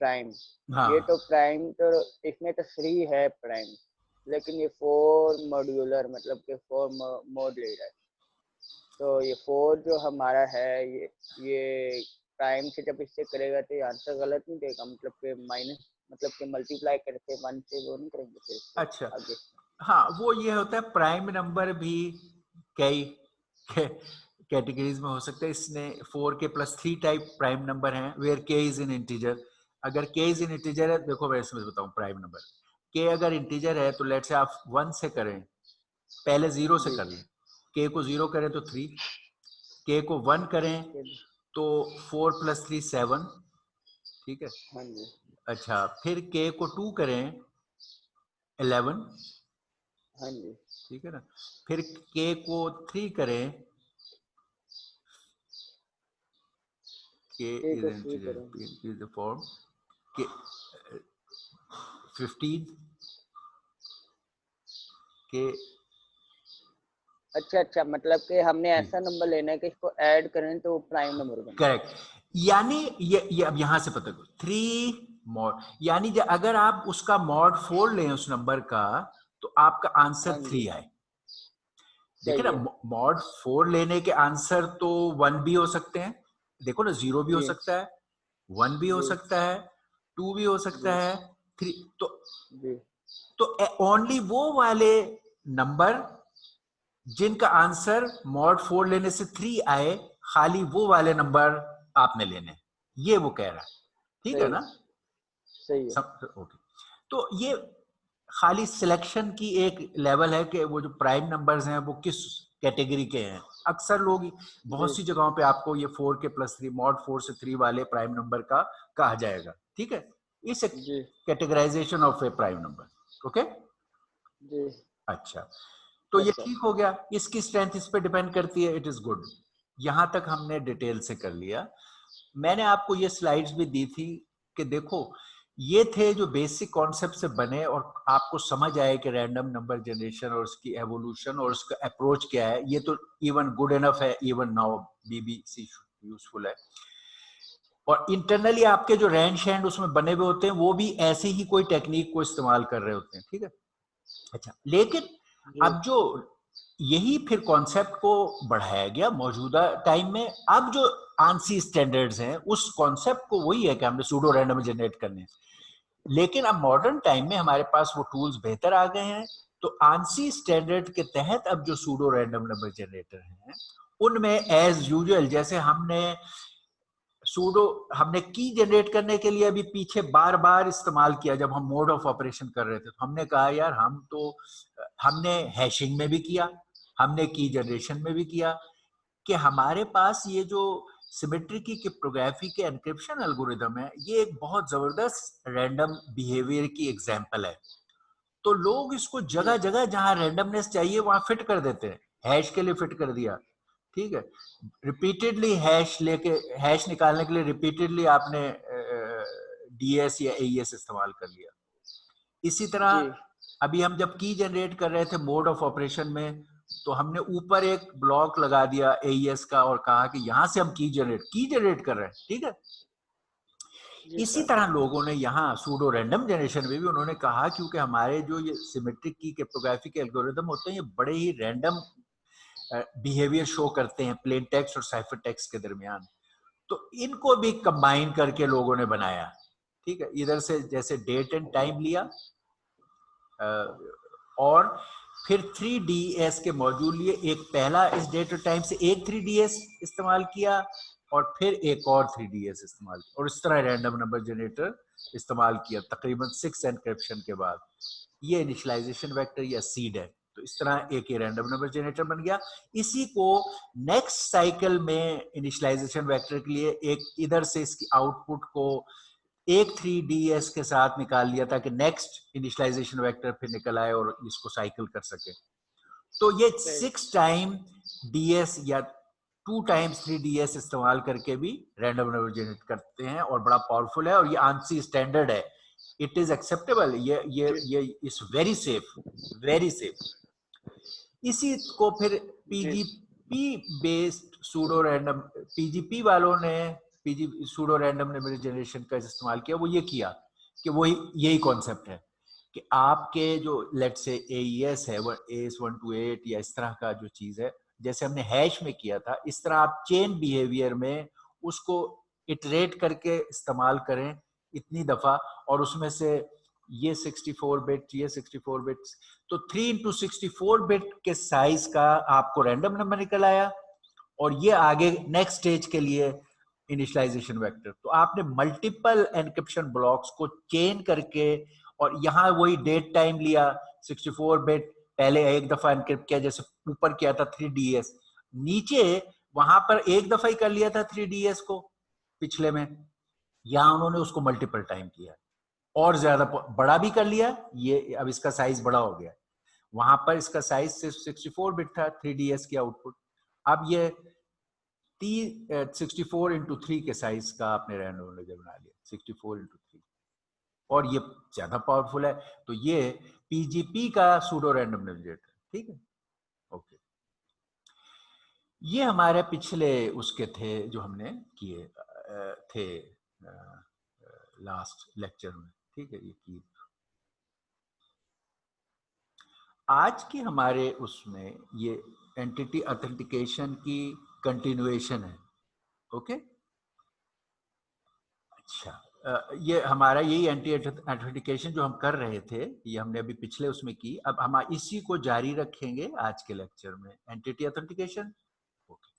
प्राइम, हाँ, ये तो प्राइम तो इसमें तो 3 है प्राइम, लेकिन ये 4 मॉड्यूलर, मतलब कि 4 मोड ले रहा है। तो ये 4 जो हमारा है, ये प्राइम से जब इससे करेगा तो ये आंसर गलत नहीं देगा, मतलब कि माइनस, मतलब कि मल्टीप्लाई करके 1 से वो नहीं करेंगे फिर अच्छा आगे। हाँ, वो ये होता है प्राइम नंबर भी कई कैटेगरीज में हो सकता है। इसने 4k + 3 टाइप प्राइम नंबर हैं, where k is an integer. अगर k इज इन इंटीजर है, देखो मैं इसमें बताऊं प्राइम नंबर, k अगर इंटीजर है तो लेट से आप 1 से करें, पहले 0 से कर लें, k को 0 करें तो 3, k को 1 करें तो 4 + 3 7, ठीक है। हाँ जी, अच्छा, फिर k को 2 करें 11, हाँ जी, ठीक है ना। फिर k को 3 करें, k ठीक is है, an सी integer, करेंगे। p is the form, k 15, k अच्छा, मतलब कि हमने ऐसा नंबर लेना है कि इसको ऐड करें तो प्राइम नंबर बने। करेक्ट, यानी ये अब यहां से पता करो 3 मॉड, यानी अगर आप उसका मॉड 4 लें उस नंबर का, तो आपका आंसर हाँ 3 जी, आए। देखिए सही ना, है मॉड 4 लेने के आंसर तो 1 भी हो सकते हैं, देखो ना, 0 भी हो जी, सकता है, 1 भी हो जी, सकता है, 2 भी हो सकता जी, है, 3। जी, तो ओनली वो वाले नंबर जिनका आंसर मॉड 4 लेने से 3 आए, खाली वो वाले नंबर आपने लेने, ये वो कह रहा है। ठीक है सही है, ना, सही है। सब ओके। तो ये खाली सिलेक्शन की एक लेवल है कि वो जो प्राइम नंबर्स हैं वो किस कैटेगरी के हैं। अक्सर लोग जी, बहुत सी जगहों पे आपको ये 4k + 3 मॉड 4 से 3 वाले प्राइम नंबर का कहा जाएगा। ठीक है, इस जी, categorisation of a prime number. Okay, जी, अच्छा, तो ये यस सर। ठीक हो गया, इसकी स्ट्रेंथ इस पे डिपेंड करती है, इट इज गुड। यहां तक हमने डिटेल से कर लिया। मैंने आपको ये स्लाइड्स भी दी थी कि देखो ये थे जो बेसिक कॉन्सेप्ट से बने और आपको समझ आए कि रैंडम नंबर जनरेशन और उसकी एवोल्यूशन और उसका अप्रोच क्या है। ये तो इवन गुड इनफ है, इवन नाउ बीबीसी यूजफुल है। और इंटरनली आपके जो रैंड शैंड उसमें बने हुए होते हैं वो भी ऐसी ही कोई टेक्निक को इस्तेमाल कर रहे होते हैं, ठीक है। अच्छा, लेकिन जी अब जो यही फिर कॉन्सेप्ट को बढ़ाया गया मौजूदा टाइम में। अब जो आंसी स्टैंडर्ड्स हैं उस कॉन्सेप्ट को वही है कि हमने सूडो रैंडम जनरेट करने हैं, लेकिन अब मॉडर्न टाइम में हमारे पास वो टूल्स बेहतर आ गए हैं। तो आंसी स्टैंडर्ड के तहत अब जो सूडो रैंडम नंबर जनरेटर हैं उनमें एज यूजुअल जैसे हमने की जनरेट करने के लिए अभी पीछे बार बार इस्तेमाल किया जब हम मोड ऑफ ऑपरेशन कर रहे थे, तो हमने कहा यार हमने हैशिंग में भी किया, हमने की जनरेशन में भी किया, कि हमारे पास ये जो सिमेट्री की क्रिप्टोग्राफी के एन्क्रिप्शन एल्गोरिदम है ये एक बहुत जबरदस्त रैंडम बिहेवियर की एग्जांपल है। तो लोग इसको जी जगह जगह जहां रैंडमनेस चाहिए वहां फिट कर देते हैं। हैश के लिए फिट कर दिया, ठीक है। रिपीटेडली हैश निकालने के लिए रिपीटेडली आपने डीएस या एईएस इस्तेमाल कर लिया। इसी जी तरह अभी हम जब की जनरेट कर रहे थे मोड ऑफ ऑपरेशन में, तो हमने ऊपर एक ब्लॉक लगा दिया एईएस का और कहा कि यहां से हम की जनरेट कर रहे हैं, ठीक है। जी इसी सर। तरह लोगों ने यहाँ सूडो रैंडम जनरेशन में भी उन्होंने कहा क्योंकि हमारे जो ये सिमेट्रिक की क्रिप्टोग्राफी के एल्गोरिदम होते हैं ये बड़े ही रैंडम बिहेवियर शो करते हैं प्लेन टेक्स्ट और साइफर टेक्स्ट के दरमियान, तो इनको भी कंबाइन करके लोगों ने बनाया, ठीक है। इधर से जैसे डेट एंड टाइम लिया और फिर 3DS के मॉड्यूल लिए एक पहला इस डेट और टाइम से एक 3DS इस्तेमाल किया और फिर एक और 3DS इस्तेमाल किया और इस तरह रैंडम नंबर जनरेटर इस्तेमाल किया तकरीबन 6 एनक्रिप्शन के बाद। ये इनिशियलाइजेशन वेक्टर या सीड है। तो इस तरह एक ये रैंडम नंबर जनरेटर बन गया। इसी को नेक्स्ट साइकिल में इनिशियलाइजेशन वेक्टर के लिए एक इधर से इसकी आउटपुट को एक 3DS के साथ निकाल लिया ताकि नेक्स्ट इनिशियलाइजेशन वेक्टर फिर निकल आए और इसको साइकिल कर सके। तो ये 6 टाइम DS या 2 टाइम्स 3DS इस्तेमाल करके भी रैंडम नंबर जनरेट करते हैं और बड़ा पावरफुल है और ये आंसी स्टैंडर्ड है। इट इज एक्सेप्टेबल, ये is very safe, very safe. इसी को फिर जी PGP based pseudo random, PGP वालों ने PG pseudo random number generation का इस्तेमाल किया। वो ये किया कि वही यही कॉन्सेप्ट है कि आपके जो लेट से एईएस है वो AS128 या इस तरह का जो चीज है जैसे हमने हैश में किया था, इस तरह आप चेन बिहेवियर में उसको इटरेट करके इस्तेमाल करें इतनी दफा, और उसमें से ये 64 बिट, ये 64 बिट, तो 3 into 64 बिट के साइज का आपको रैंडम नंबर निकल आया और ये आगे नेक्स्ट स्टेज के लिए इनिशियलाइजेशन वेक्टर। तो आपने मल्टीपल एनक्रिप्शन ब्लॉक्स को चेन करके और यहाँ वही डेट टाइम लिया 64 बिट, पहले एक दफा एनक्रिप्ट किया जैसे ऊपर किया था 3DS, नीचे वहां पर एक दफा ही कर लिया था 3DS को पिछले में, यहाँ उन्होंने उसको मल्टीपल टाइम किया और ज्यादा बड़ा भी कर लिया। ये अब इसका साइज बड़ा हो गया, वहां पर इसका साइज सिर्फ 64 बिट था 3DS की आउटपुट, अब ये 64x3 के साइज का आपने रैंडम नंबर बना लिया 64x3 और ये ज्यादा पावरफुल है। तो ये पीजीपी का सूडो रैंडम जनरेटर, ठीक है। ओके, ये हमारे पिछले उसके थे जो हमने किए थे लास्ट लेक्चर में, ठीक है। ये की आज की हमारे उसमें ये एंटिटी ऑथेंटिकेशन की कंटिन्यूएशन है, ओके। अच्छा, ये हमारा यही एंटी ऑथेंटिकेशन जो हम कर रहे थे ये हमने अभी पिछले उसमें की, अब हम इसी को जारी रखेंगे आज के लेक्चर में, एंटिटी ऑथेंटिकेशन। ओके,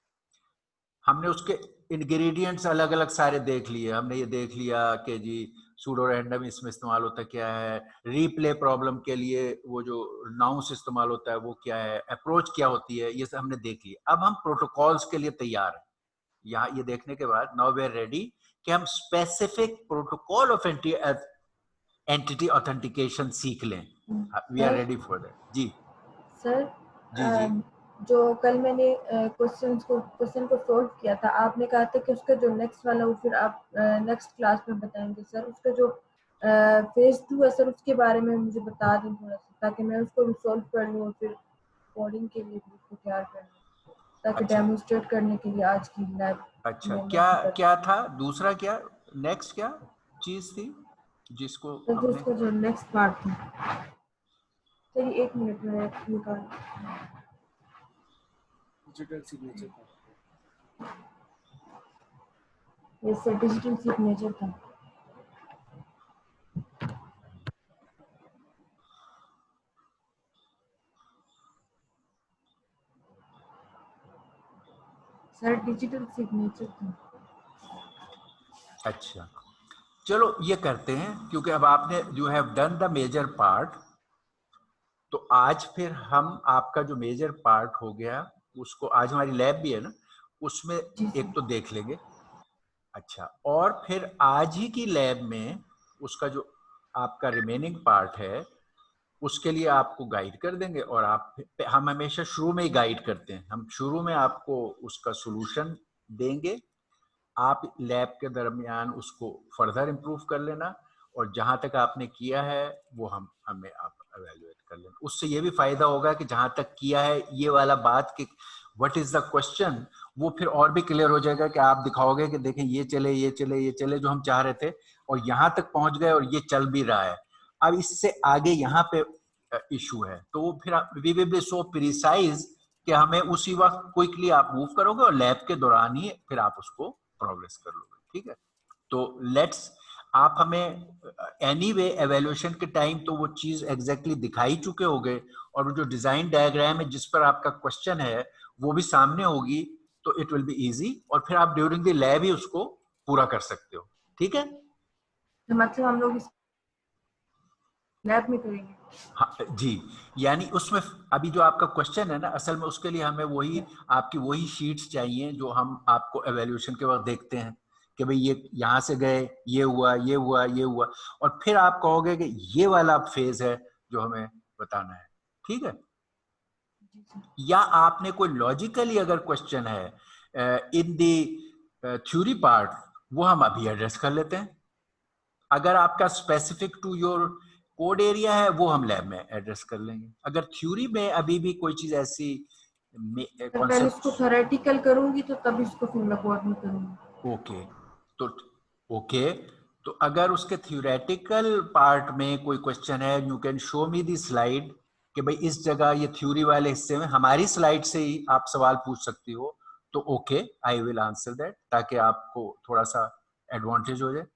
हमने उसके इंग्रेडिएंट्स अलग अलग सारे देख लिए। हमने ये देख लिया कि जी सूडो रैंडम इसमें इस्तेमाल होता क्या है, रीप्ले प्रॉब्लम के लिए वो जो नाउंस इस्तेमाल होता है वो क्या है, अप्रोच क्या होती है, ये सब हमने देख लिया। अब हम प्रोटोकॉल्स के लिए तैयार हैं। यहाँ ये देखने के बाद नाउ वी आर रेडी कि हम specific protocol of entity authentication सीख लें। We are sir ready for that. जी सर जी जी। जो कल मैंने क्वेश्चन को सॉल्व किया था, आपने कहा था कि उसका जो नेक्स्ट वाला वो फिर आप नेक्स्ट क्लास में बताएंगे। सर उसका जो फेज 2 है सर, उसके बारे में मुझे बता दें थोड़ा सा, ताकि मैं उसको भी सॉल्व कर लूँ और फिर कोडिंग के लिए भी उसको तैयार कर लूँ, ताकि अच्छा डेमोन्स्ट्रेट करने के लिए आज की लैब अच्छा, में मैं क्या कर क्या था दूसरा, क्या नेक्स्ट क्या चीज थी जिसको सर। जो हमने? उसका जो नेक्स्ट पार्ट था, चलिए 1 मिनट में निकाल। डिजिटल सिग्नेचर का ये सर डिजिटल सिग्नेचर था। सर डिजिटल सिग्नेचर था। अच्छा चलो ये करते हैं, क्योंकि अब आपने you have done the major part, तो आज फिर हम आपका जो मेजर पार्ट हो गया उसको, आज हमारी लैब भी है ना, उसमें जी एक सर। तो देख लेंगे। अच्छा, और फिर आज ही की लैब में उसका जो आपका रिमेनिंग पार्ट है उसके लिए आपको गाइड कर देंगे, और आप, हम हमेशा शुरू में ही गाइड करते हैं, हम शुरू में आपको उसका सॉल्यूशन देंगे, आप लैब के दरमियान उसको फर्दर इम्प्रूव कर लेना, और जहां तक आपने किया है वो हमें आप एवेल्युएट कर लेना। उससे ये भी फायदा होगा कि जहां तक किया है ये वाला बात कि व्हाट इज द क्वेश्चन, वो फिर और भी क्लियर हो जाएगा कि आप दिखाओगे कि देखें ये चले ये चले ये चले जो हम चाह रहे थे, और यहाँ तक पहुंच गए और ये चल भी रहा है। अब इससे आगे यहाँ पे इशू है, तो वो फिर we will be so precise कि हमें उसी वक्त क्विकली आप मूव करोगे और लैब के दौरान ही फिर आप उसको प्रोग्रेस कर लोगे। ठीक है, तो लेट्स, आप हमें एनी वे एवेल्यूएशन के टाइम तो वो चीज एग्जैक्टली दिखाई चुके होगे, और वो जो डिजाइन डायग्राम है जिस पर आपका क्वेश्चन है वो भी सामने होगी, तो इट विल बी इजी, और फिर आप ड्यूरिंग द लैब ही उसको पूरा कर सकते हो। ठीक है, तो मतलब हम लोग इस लैब में करेंगे? हाँ जी, यानी उसमें अभी जो आपका क्वेश्चन है ना, असल में उसके लिए हमें वही, आपकी वही शीट्स चाहिए जो हम आपको एवेल्यूएशन के वक्त देखते हैं कि भाई ये यहाँ से गए, ये हुआ ये हुआ ये हुआ, और फिर आप कहोगे कि ये वाला फेज है जो हमें बताना है। ठीक है, जी सर। या आपने कोई लॉजिकली अगर क्वेश्चन है इन दी थ्योरी पार्ट, वो हम अभी एड्रेस कर लेते हैं। अगर आपका specific to your code area है वो हम लैब में एड्रेस कर लेंगे। अगर थ्योरी में अभी भी कोई चीज ऐसी मैं पहले इसको कॉन्सेप्ट, थ्योरेटिकल करूंगी तो तब इसको फिर मैं बोर्ड में करूंगी। ओके, तो ओके, तो अगर उसके थ्योरेटिकल पार्ट में कोई क्वेश्चन है, you can show me the slide कि भाई इस जगह ये थ्योरी वाले हिस्से में हमारी स्लाइड से ही आप सवाल पूछ सकती हो, तो okay I will answer that, ताकि आपको थोड़ा सा एडवांटेज हो जाए।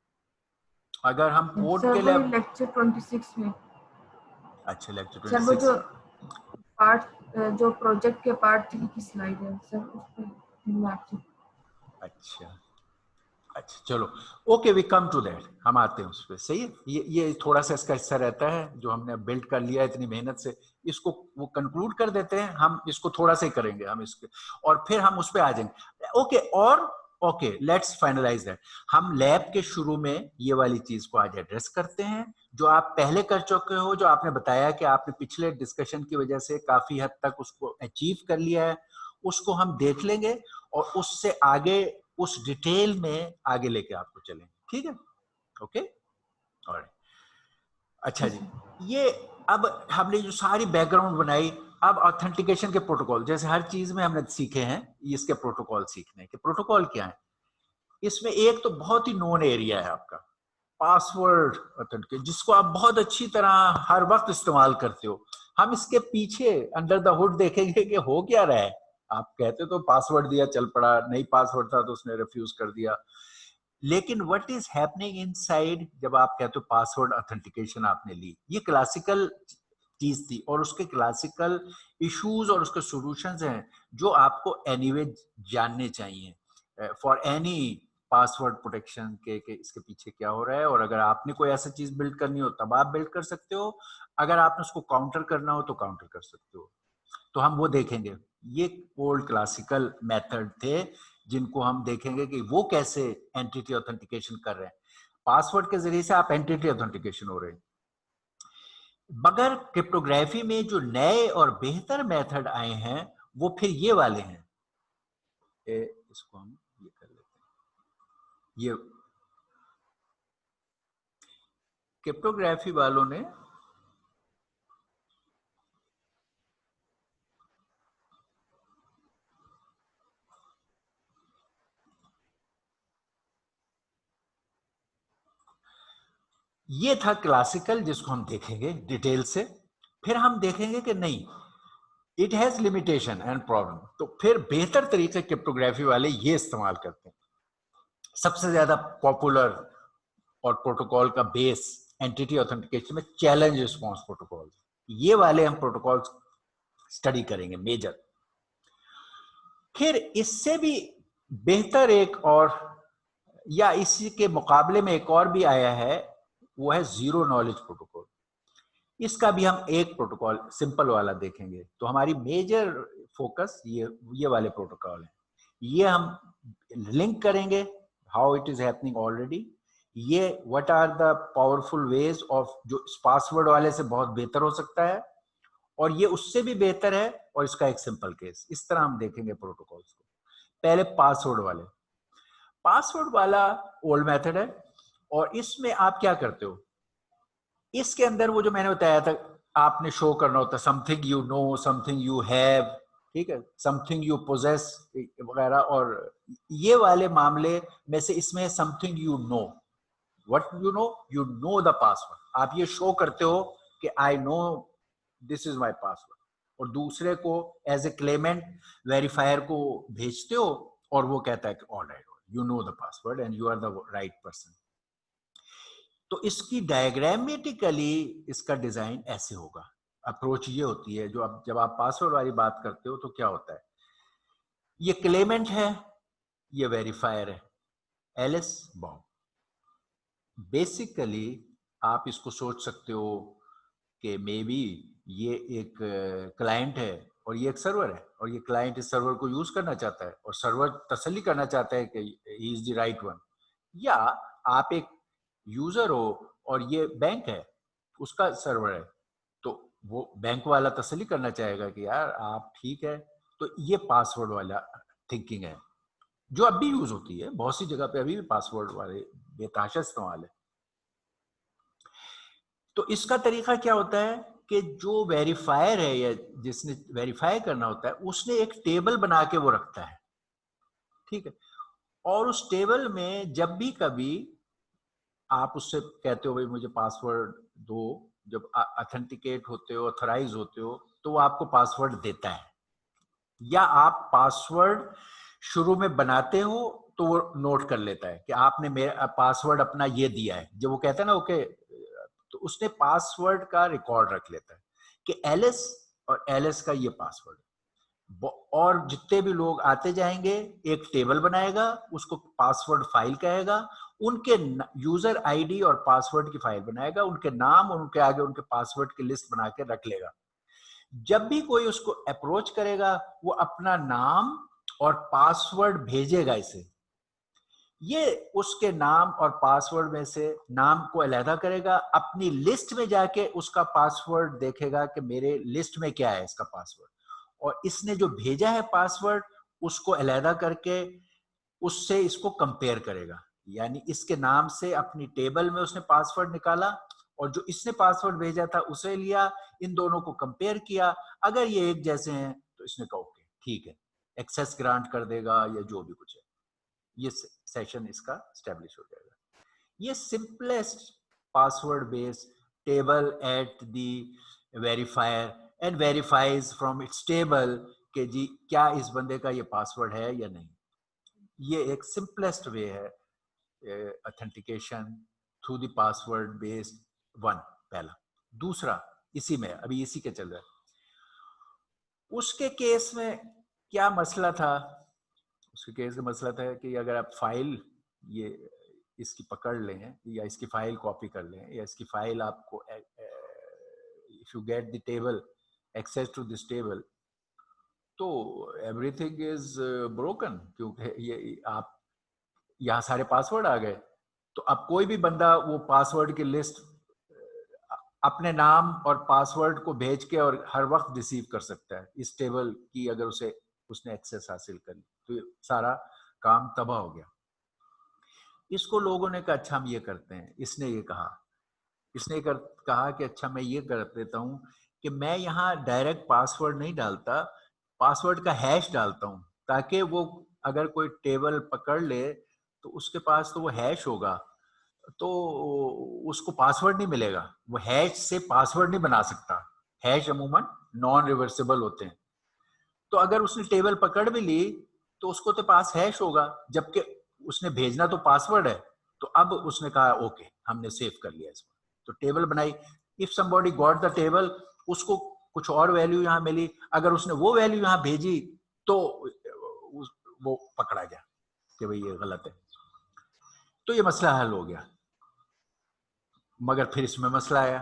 अगर हम कोड सर के वही लिए, लेक्चर 26 में, अच्छा लेक्चर सर वो 26, जो पार्ट, जो प्रोजेक्ट के पार्ट 3 की स्लाइड है सर, उस पर मैं आपसे। अच्छा अच्छा चलो, okay we come to that, हम आते हैं उस पर। सही है, ये थोड़ा सा इसका हिस्सा रहता है जो हमने बिल्ड कर लिया इतनी मेहनत से, इसको वो कंक्लूड कर देते हैं, हम इसको थोड़ा सा ही करेंगे हम इसके, और फिर हम उस पर आ जाएंगे। ओके, और ओके लेट्स फाइनलाइज दैट। हम लैब के शुरू में ये वाली चीज को आज एड्रेस करते हैं, जो आप पहले कर चुके हो, जो आपने बताया कि आपने पिछले डिस्कशन की वजह से काफी हद तक उसको अचीव कर लिया है, उसको हम देख लेंगे, और उससे आगे उस डिटेल में आगे लेके आपको चलेंगे। ठीक है, ओके, और अच्छा जी जी, सर। ये अब हमने जो सारी बैकग्राउंड बनाई, अब ऑथेंटिकेशन के प्रोटोकॉल, जैसे हर चीज में हमने सीखे हैं, इसके प्रोटोकॉल सीखने के प्रोटोकॉल क्या है। इसमें एक तो बहुत ही नोन एरिया है आपका पासवर्ड ऑथेंटिकेशन, जिसको आप बहुत अच्छी तरह हर वक्त इस्तेमाल करते हो। हम इसके पीछे अंडर द हुड देखेंगे कि हो क्या रहा है। आप कहते तो पासवर्ड दिया चल पड़ा, नहीं पासवर्ड था तो उसने रिफ्यूज कर दिया, लेकिन व्हाट इज हैपनिंग इनसाइड जब आप कहते हो पासवर्ड ऑथेंटिकेशन आपने ली, ये क्लासिकल चीज थी, और उसके क्लासिकल इश्यूज और उसके सॉल्यूशंस हैं जो आपको एनीवे जानने चाहिए फॉर एनी पासवर्ड प्रोटेक्शन के इसके पीछे क्या हो रहा है, और अगर आपने कोई ऐसी चीज बिल्ड करनी हो तब आप बिल्ड कर सकते हो, अगर आपने उसको काउंटर करना हो तो काउंटर कर सकते हो। तो हम वो देखेंगे, ये ओल्ड क्लासिकल मेथड थे जिनको हम देखेंगे कि वो कैसे एंटिटी ऑथेंटिकेशन कर रहे हैं। पासवर्ड के जरिए से आप एंटिटी ऑथेंटिकेशन हो रहे हैं, मगर क्रिप्टोग्राफी में जो नए और बेहतर मेथड आए हैं वो फिर ये वाले हैं। इसको हम ये कर लेते हैं, ये क्रिप्टोग्राफी वालों ने ये था क्लासिकल, जिसको हम देखेंगे डिटेल से। फिर हम देखेंगे कि नहीं, it has limitation and problem. तो फिर बेहतर तरीके क्रिप्टोग्राफी वाले ये इस्तेमाल करते हैं। सबसे ज्यादा पॉपुलर और प्रोटोकॉल का बेस एंटिटी ऑथेंटिकेशन में चैलेंज रिस्पॉन्स प्रोटोकॉल, ये वाले हम प्रोटोकॉल स्टडी करेंगे मेजर। फिर इससे भी बेहतर एक और, या इसी के मुकाबले में एक और भी आया है, वो है जीरो नॉलेज प्रोटोकॉल। इसका भी हम एक प्रोटोकॉल सिंपल वाला देखेंगे। तो हमारी मेजर फोकस ये वाले प्रोटोकॉल है। ये हम लिंक करेंगे how it is happening already, ये what are the powerful ways of, जो इस पासवर्ड वाले से बहुत बेहतर हो सकता है और ये उससे भी बेहतर है, और इसका एक सिंपल केस। इस तरह हम देखेंगे प्रोटोकॉल्स को। पहले पासवर्ड वाले। पासवर्ड वाला ओल्ड मेथड है, और इसमें आप क्या करते हो, इसके अंदर वो जो मैंने बताया था, आपने शो करना होता है something you know, something you have, ठीक है, समथिंग यू पोजेस वगैरह। और ये वाले मामले में से इसमें something you know, what you know the password. आप ये शो करते हो कि I know this is my password, और दूसरे को एज ए क्लेमेंट वेरीफायर को भेजते हो, और वो कहता है कि alright, you know the password and you are the right person. तो इसकी डायग्रामेटिकली इसका डिजाइन ऐसे होगा। अप्रोच ये होती है, जो अब जब आप पासवर्ड वाली बात करते हो तो क्या होता है, ये क्लेमेंट है, ये वेरीफायर है, एलिस बॉब। बेसिकली आप इसको सोच सकते हो कि मे बी ये एक क्लाइंट है और ये एक सर्वर है, और ये क्लाइंट इस सर्वर को यूज करना चाहता है, और सर्वर तसल्ली करना चाहता है कि he is the right one. या आप एक यूजर हो और ये बैंक है, उसका सर्वर है, तो वो बैंक वाला तसल्ली करना चाहेगा कि यार आप ठीक है। तो ये पासवर्ड वाला थिंकिंग है, जो अब भी यूज होती है बहुत सी जगह पे, अभी भी पासवर्ड वाले बेतहाशा इस्तेमाल है। तो इसका तरीका क्या होता है कि जो वेरीफायर है या जिसने वेरीफाई करना होता है, उसने एक टेबल बना के वो रखता है, ठीक है। और उस टेबल में जब भी कभी आप उससे कहते हो भाई मुझे पासवर्ड दो, जब ऑथेंटिकेट होते हो, ऑथराइज होते हो, तो वो आपको पासवर्ड देता है। या आप पासवर्ड शुरू में बनाते हो तो वो नोट कर लेता है कि आपने मेरा पासवर्ड अपना ये दिया है। जब वो कहता है ना ओके, तो उसने पासवर्ड का रिकॉर्ड रख लेता है कि एलिस और एलिस का ये पासवर्ड। और जितने भी लोग आते जाएंगे एक टेबल बनाएगा, उसको पासवर्ड फाइल कहेगा, उनके यूजर आईडी और पासवर्ड की फाइल बनाएगा, उनके नाम और उनके आगे उनके पासवर्ड की लिस्ट बना के रख लेगा। जब भी कोई उसको अप्रोच करेगा, वो अपना नाम और पासवर्ड भेजेगा इसे। ये उसके नाम और पासवर्ड में से नाम को अलहदा करेगा, अपनी लिस्ट में जाके उसका पासवर्ड देखेगा कि मेरे लिस्ट में क्या है इसका पासवर्ड, और इसने जो भेजा है पासवर्ड उसको अलहदा करके उससे इसको कंपेयर करेगा। यानी इसके नाम से अपनी टेबल में उसने पासवर्ड निकाला, और जो इसने पासवर्ड भेजा था उसे लिया, इन दोनों को कंपेयर किया। अगर ये एक जैसे हैं तो इसने कहा ओके ठीक है, एक्सेस ग्रांट कर देगा या जो भी कुछ है, ये सेशन इसका स्टैब्लिश हो जाएगा। ये simplest password based table at the verifier and verifies from its table कि जी क्या इस बंदे का ये पासवर्ड है या नहीं। ये एक सिंपलेस्ट वे है authentication through the password based one, पहला। दूसरा इसी में अभी इसी के चल रहा है। उसके केस में क्या मसला था, उसके केस का मसला था कि अगर आप फाइल ये इसकी पकड़ लें या इसकी फाइल कॉपी कर लें, या इसकी फाइल आपको if you get the table access to this table, तो एवरीथिंग इज ब्रोकन, क्योंकि ये आप यहाँ सारे पासवर्ड आ गए। तो अब कोई भी बंदा वो पासवर्ड की लिस्ट अपने नाम और पासवर्ड को भेज के और हर वक्त रिसीव कर सकता है इस टेबल की, अगर उसे उसने एक्सेस हासिल कर ली तो सारा काम तबाह हो गया। इसको लोगों ने कहा अच्छा हम ये करते हैं, इसने ये कहा इसने कहा कि अच्छा मैं ये कर देता हूँ कि मैं यहाँ डायरेक्ट पासवर्ड नहीं डालता, पासवर्ड का हैश डालता हूँ, ताकि वो अगर कोई टेबल पकड़ ले तो उसके पास तो वो हैश होगा, तो उसको पासवर्ड नहीं मिलेगा, वो हैश से पासवर्ड नहीं बना सकता। हैश अमूमन नॉन रिवर्सिबल होते हैं। तो अगर उसने टेबल पकड़ भी ली तो उसको तो पास हैश होगा, जबकि उसने भेजना तो पासवर्ड है। तो अब उसने कहा ओके, हमने सेव कर लिया इसको, तो टेबल बनाई। If somebody got the table, उसको कुछ और वैल्यू यहाँ मिली, अगर उसने वो वैल्यू यहाँ भेजी तो वो पकड़ा गया कि भाई ये गलत है। तो ये मसला हल हो गया। मगर फिर इसमें मसला आया